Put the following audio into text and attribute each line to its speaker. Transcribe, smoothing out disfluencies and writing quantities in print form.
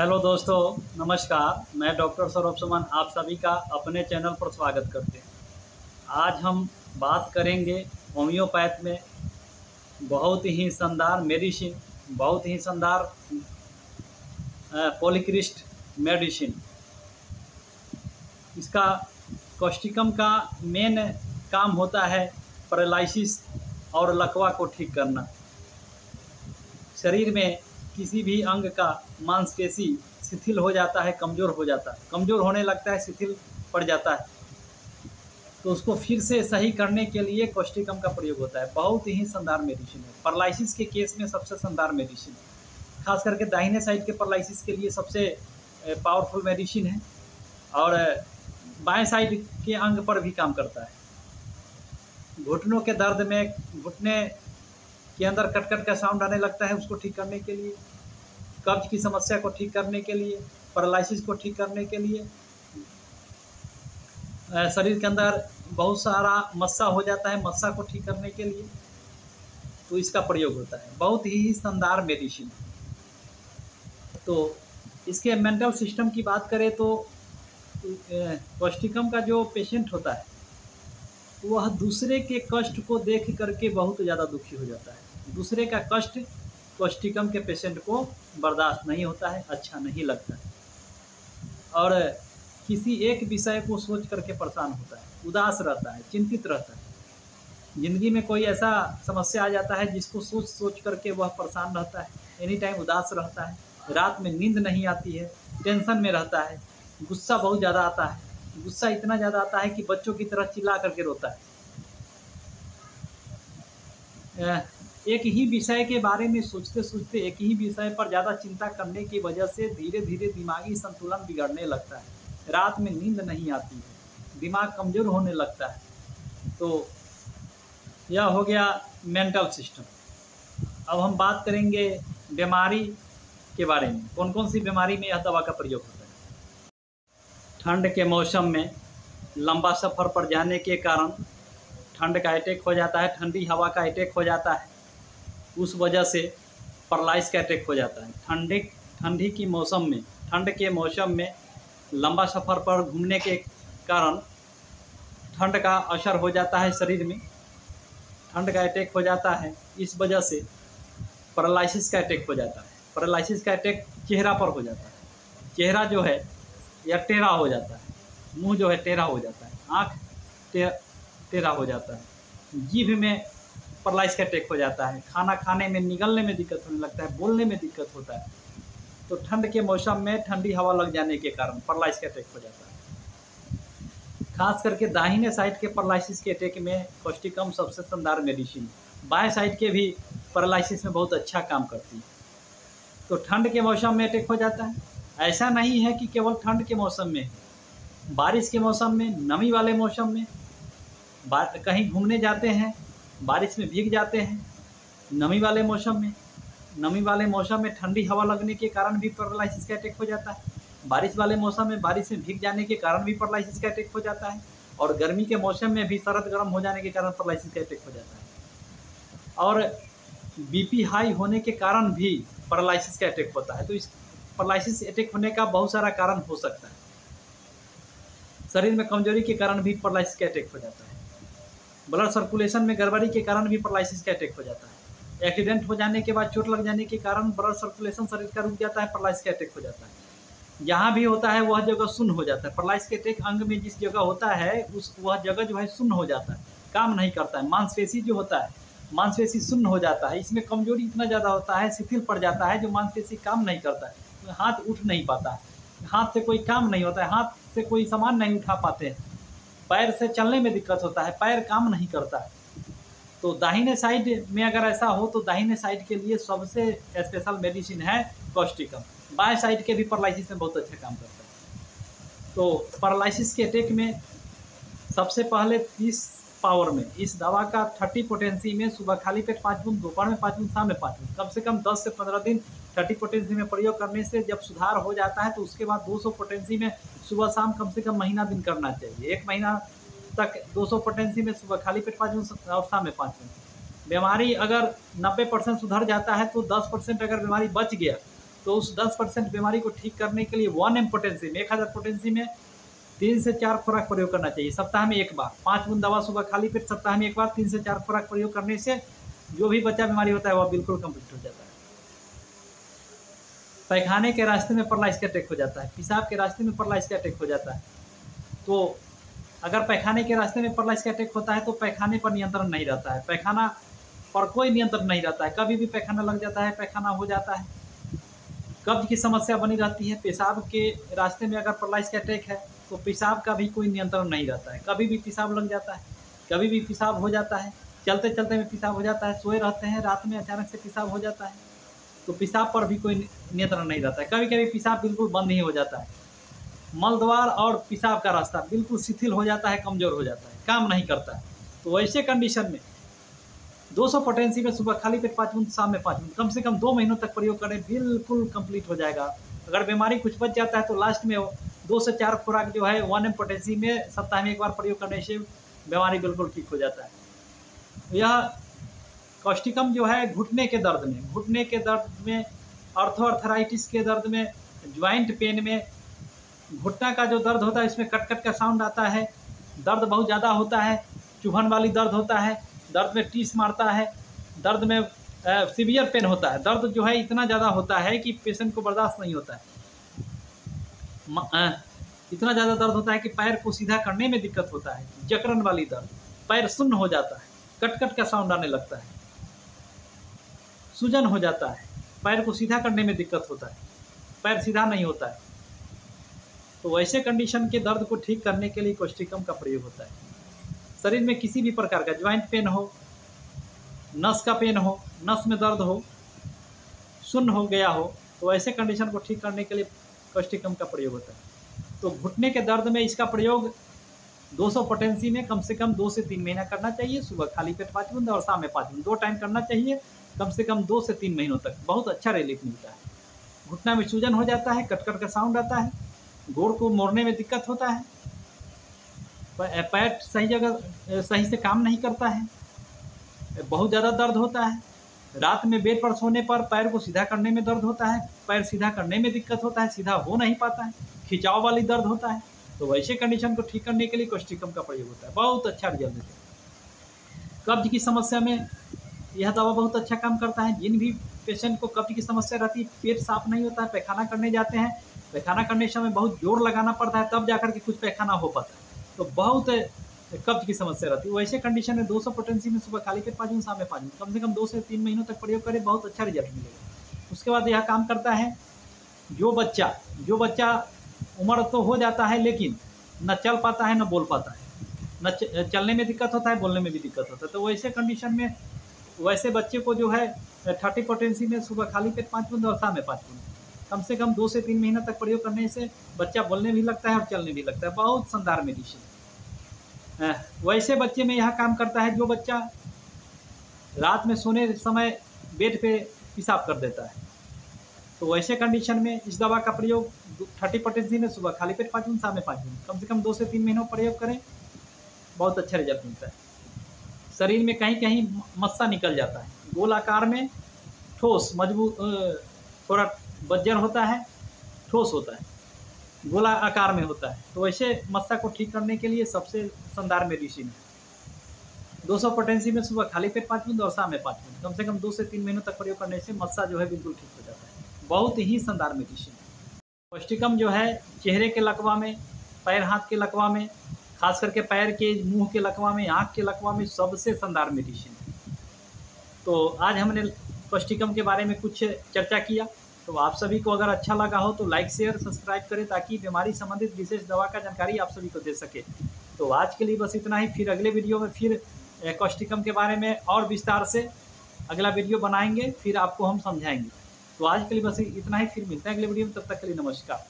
Speaker 1: Hello दोस्तों, नमस्कार। मैं डॉक्टर सौरभ सुमन आप सभी का अपने चैनल पर स्वागत करते हैं। आज हम बात करेंगे होम्योपैथ में बहुत ही शानदार मेडिसिन, बहुत ही शानदार पॉलीक्रिस्ट मेडिसिन। इसका कॉस्टिकम का मेन काम होता है पैरालिसिस और लकवा को ठीक करना। शरीर में किसी भी अंग का मांसपेशी शिथिल हो जाता है, कमज़ोर हो जाता है, कमज़ोर होने लगता है, शिथिल पड़ जाता है, तो उसको फिर से सही करने के लिए कॉस्टिकम का प्रयोग होता है। बहुत ही शानदार मेडिसिन है। पैरालिसिस के केस में सबसे शानदार मेडिसिन है। खास करके दाहिने साइड के पैरालिसिस के लिए सबसे पावरफुल मेडिसिन है और बाएं साइड के अंग पर भी काम करता है। घुटनों के दर्द में, घुटने के अंदर कट कट का साउंड आने लगता है, उसको ठीक करने के लिए, कब्ज की समस्या को ठीक करने के लिए, पैरालिसिस को ठीक करने के लिए, शरीर के अंदर बहुत सारा मस्सा हो जाता है, मस्सा को ठीक करने के लिए, तो इसका प्रयोग होता है। बहुत ही शानदार मेडिसिन। तो इसके मेंटल सिस्टम की बात करें तो कॉस्टिकम का जो पेशेंट होता है वह दूसरे के कष्ट को देख करके बहुत ज़्यादा दुखी हो जाता है। दूसरे का कष्ट कॉस्टिकम के पेशेंट को बर्दाश्त नहीं होता है, अच्छा नहीं लगता है और किसी एक विषय को सोच करके परेशान होता है, उदास रहता है, चिंतित रहता है। ज़िंदगी में कोई ऐसा समस्या आ जाता है जिसको सोच सोच करके वह परेशान रहता है, एनी टाइम उदास रहता है, रात में नींद नहीं आती है, टेंशन में रहता है, गुस्सा बहुत ज़्यादा आता है, गुस्सा इतना ज़्यादा आता है कि बच्चों की तरह चिल्ला करके रोता है। एक ही विषय के बारे में सोचते सोचते एक ही विषय पर ज़्यादा चिंता करने की वजह से धीरे धीरे दिमागी संतुलन बिगड़ने लगता है, रात में नींद नहीं आती है, दिमाग कमज़ोर होने लगता है। तो यह हो गया मेंटल सिस्टम। अब हम बात करेंगे बीमारी के बारे में, कौन कौन सी बीमारी में यह दवा का प्रयोग होता है। ठंड के मौसम में लंबा सफ़र पर जाने के कारण ठंड का अटैक हो जाता है, ठंडी हवा का अटैक हो जाता है, उस वजह से पैरालाइज का अटैक हो जाता है। ठंड के मौसम में लंबा सफ़र पर घूमने के कारण ठंड का असर हो जाता है, शरीर में ठंड का अटैक हो जाता है, इस वजह से पैरालिसिस का अटैक हो जाता है। पैरालिसिस का अटैक चेहरा पर हो जाता है, चेहरा जो है या टेढ़ा हो जाता है, मुंह जो है टेढ़ा हो जाता है, आँख टेढ़ा हो जाता है, जीभ में पैरालाइज का अटैक हो जाता है, खाना खाने में, निगलने में दिक्कत होने लगता है, बोलने में दिक्कत होता है। तो ठंड के मौसम में ठंडी हवा लग जाने के कारण पैरालाइज का अटैक हो जाता है। खास करके दाहिने साइड के पैरालिसिस के अटैक में कॉस्टिकम सबसे शानदार मेडिसिन है। बाएं साइड के भी पैरालिसिस में बहुत अच्छा काम करती है। तो ठंड के मौसम में अटैक हो जाता है। ऐसा नहीं है कि केवल ठंड के मौसम में, बारिश के मौसम में, नमी वाले मौसम में, कहीं घूमने जाते हैं, बारिश में भीग जाते हैं, नमी वाले मौसम में ठंडी हवा लगने के कारण भी पैरालिसिस का अटैक हो जाता है। बारिश वाले मौसम में बारिश में भीग जाने के कारण भी पैरालिसिस का अटैक हो जाता है और गर्मी के मौसम में भी सर्द गर्म हो जाने के कारण पैरालिसिस का अटैक हो जाता है और बीपी हाई होने के कारण भी पैरालिसिस का अटैक होता है। तो इस पैरालिसिस अटैक होने का बहुत सारा कारण हो सकता है। शरीर में कमजोरी के कारण भी पैरालिसिस का अटैक हो जाता है। ब्लड सर्कुलेशन में गड़बड़ी के कारण भी पैरालिसिस का अटैक हो जाता है। एक्सीडेंट हो जाने के बाद, चोट लग जाने के कारण ब्लड सर्कुलेशन शरीर का रुक जाता है, पैरालिसिस का अटैक हो जाता है। जहाँ भी होता है वह जगह शून्य हो जाता है। पैरालिसिस के अटैक अंग में जिस जगह होता है वह जगह जो है शून्य हो जाता है, काम नहीं करता है। मांसपेशी जो होता है, मांसपेशी शून्य हो जाता है। इसमें कमजोरी इतना ज़्यादा होता है, शिथिल पड़ जाता है, जो मांसपेशी काम नहीं करता है, हाथ उठ नहीं पाता है, हाथ से कोई काम नहीं होता है, हाथ से कोई सामान नहीं उठा पाते हैं, पैर से चलने में दिक्कत होता है, पैर काम नहीं करता है। तो दाहिने साइड में अगर ऐसा हो तो दाहिने साइड के लिए सबसे स्पेशल मेडिसिन है कॉस्टिकम। बाएं साइड के भी पैरालिसिस में बहुत अच्छा काम करता है। तो पैरालिसिस के अटैक में सबसे पहले 30 पावर में इस दवा का 30 पोटेंसी में सुबह खाली पेट 5 बूंद, दोपहर में 5 बूंद, शाम में 5 बूंद, कम से कम 10 से 15 दिन 30 पोटेंसी में प्रयोग करने से जब सुधार हो जाता है तो उसके बाद 200 पोटेंसी में सुबह शाम कम से कम महीना दिन करना चाहिए। 1 महीना तक 200 पोटेंसी में सुबह खाली पेट 5 बूंद और शाम में 5 बूंद। बीमारी अगर 90% सुधर जाता है तो 10% अगर बीमारी बच गया तो उस 10% बीमारी को ठीक करने के लिए 1 mg पोटेंसी में 1000 पोटेंसी में 3 से 4 खुराक प्रयोग करना चाहिए सप्ताह में एक बार। 5 बूंद दवा सुबह खाली पेट सप्ताह में एक बार 3 से 4 खुराक प्रयोग करने से जो भी बच्चा बीमारी होता है वह बिल्कुल कंप्लीट हो जाता है। पैखाने के रास्ते में पैरालाइज का अटैक हो जाता है, पेशाब के रास्ते में पैरालाइज का अटैक हो जाता है। तो अगर पैखाने के रास्ते में पैरालाइज का अटैक होता है तो पैखाने पर नियंत्रण नहीं रहता है, पैखाना पर कोई नियंत्रण नहीं रहता है, कभी भी पैखाना लग जाता है, पैखाना हो जाता है, कब्ज की समस्या बनी रहती है। पेशाब के रास्ते में अगर पैरालाइज का अटैक है तो पेशाब का भी कोई नियंत्रण नहीं रहता है, कभी भी पेशाब लग जाता है, कभी भी पेशाब हो जाता है, चलते चलते में पेशाब हो जाता है, सोए रहते हैं रात में अचानक से पेशाब हो जाता है, तो पेशाब पर भी कोई नियंत्रण नहीं रहता है। कभी कभी पेशाब बिल्कुल बंद ही हो जाता है, मलद्वार और पेशाब का रास्ता बिल्कुल शिथिल हो जाता है, कमज़ोर हो जाता है, काम नहीं करता है। तो ऐसे कंडीशन में 200 पोटेंसी में सुबह खाली पेट 5 बूंद, शाम में 5 बूंद, कम से कम 2 महीनों तक प्रयोग करें, बिल्कुल कंप्लीट हो जाएगा। अगर बीमारी कुछ बच जाता है तो लास्ट में 2 से 4 खुराक जो है 1 mg पोटेंसी में सप्ताह में एक बार प्रयोग करने से बीमारी बिल्कुल ठीक हो जाता है। यह कॉस्टिकम जो है घुटने के दर्द में, आर्थराइटिस के दर्द में, ज्वाइंट पेन में, घुटना का जो दर्द होता है इसमें कट कट का साउंड आता है, दर्द बहुत ज़्यादा होता है, चुभन वाली दर्द होता है, दर्द में टीस मारता है, दर्द में सीवियर पेन होता है, दर्द जो है इतना ज़्यादा होता है कि पेशेंट को बर्दाश्त नहीं होता है, इतना ज़्यादा दर्द होता है कि पैर को सीधा करने में दिक्कत होता है, जकड़न वाली दर्द, पैर सुन्न हो जाता है, कट कट का साउंड आने लगता है, सूजन हो जाता है, पैर को सीधा करने में दिक्कत होता है, पैर सीधा नहीं होता है। तो ऐसे कंडीशन के दर्द को ठीक करने के लिए कॉस्टिकम का प्रयोग होता है। शरीर में किसी भी प्रकार का ज्वाइंट पेन हो, नस का पेन हो, नस में दर्द हो, सुन्न हो गया हो, तो ऐसे कंडीशन को ठीक करने के लिए कॉस्टिकम का प्रयोग होता है। तो घुटने के दर्द में इसका प्रयोग 200 पोटेंसी में कम से कम 2 से 3 महीना करना चाहिए, सुबह खाली पेट 5 बूंद और शाम में 5 बूंद, 2 टाइम करना चाहिए, कम से कम 2 से 3 महीनों तक बहुत अच्छा रिलीफ मिलता है। घुटना में सूजन हो जाता है, कट कट का साउंड आता है, गोड़ को मोड़ने में दिक्कत होता है, पैर सही जगह सही से काम नहीं करता है, बहुत ज़्यादा दर्द होता है, रात में बेड पर सोने पर पैर को सीधा करने में दर्द होता है, पैर सीधा करने में दिक्कत होता है, सीधा हो नहीं पाता है, खिंचाव वाली दर्द होता है। तो वैसे कंडीशन को ठीक करने के लिए कॉस्टिकम का प्रयोग होता है, बहुत अच्छा रिजल्ट देता है। कब्ज की समस्या में यह दवा बहुत अच्छा काम करता है। जिन भी पेशेंट को कब्ज की समस्या रहती है, पेट साफ नहीं होता है, पैखाना करने जाते हैं, पैखाना करने के समय बहुत जोर लगाना पड़ता है तब जाकर के कुछ पैखाना हो पाता है, तो बहुत कब्ज की समस्या रहती है। वैसे कंडीशन में 200 पोटेंसी में सुबह खाली पेट 5 बूंद, शाम में 5 बूंद, कम से कम 2 से 3 महीनों तक प्रयोग करें, बहुत अच्छा रिजल्ट मिलेगा। उसके बाद यह काम करता है जो बच्चा उम्र तो हो जाता है लेकिन न चल पाता है, न बोल पाता है, न चलने में दिक्कत होता है, बोलने में भी दिक्कत होता है, तो वैसे कंडीशन में वैसे बच्चे को जो है 30 पोटेंसी में सुबह खाली पेट 5 बूंद और शाम में 5 बूंद, कम से कम 2 से 3 महीना तक प्रयोग करने से बच्चा बोलने भी लगता है और चलने भी लगता है, बहुत शानदार मेडिसिन। वैसे बच्चे में यह काम करता है जो बच्चा रात में सोने समय बेड पे पेशाब कर देता है, तो वैसे कंडीशन में इस दवा का प्रयोग 30 पोटेंसी में सुबह खाली पेट 5 बूंद, शाम में 5 बूंद, कम से कम 2 से 3 महीनों प्रयोग करें, बहुत अच्छा रिजल्ट मिलता है। शरीर में कहीं कहीं मस्सा निकल जाता है, गोल आकार में ठोस मजबूत, थोड़ा बज्जर होता है, ठोस होता है, गोला आकार में होता है, तो वैसे मस्सा को ठीक करने के लिए सबसे शानदार मेडिसिन है। 200 पोटेंसी में सुबह खाली पेट 5 बूंद और शाम में 5 बूंद, कम से कम 2 से 3 महीनों तक प्रयोग करने से मस्सा जो है बिल्कुल ठीक हो जाता है, बहुत ही शानदार मेडिसिन है। कॉस्टिकम जो है चेहरे के लकवा में, पैर हाथ के लकवा में, खास करके पैर के मुंह के लकवा में, आँख के लकवा में सबसे शानदार मेडिसिन है। तो आज हमने कॉस्टिकम के बारे में कुछ चर्चा किया, तो आप सभी को अगर अच्छा लगा हो तो लाइक शेयर सब्सक्राइब करें ताकि बीमारी संबंधित विशेष दवा का जानकारी आप सभी को दे सके। तो आज के लिए बस इतना ही, फिर अगले वीडियो में फिर कॉस्टिकम के बारे में और विस्तार से अगला वीडियो बनाएंगे, फिर आपको हम समझाएंगे। तो आज के लिए बस इतना ही, फिर मिलते हैं अगले वीडियो में, तब तक के लिए नमस्कार।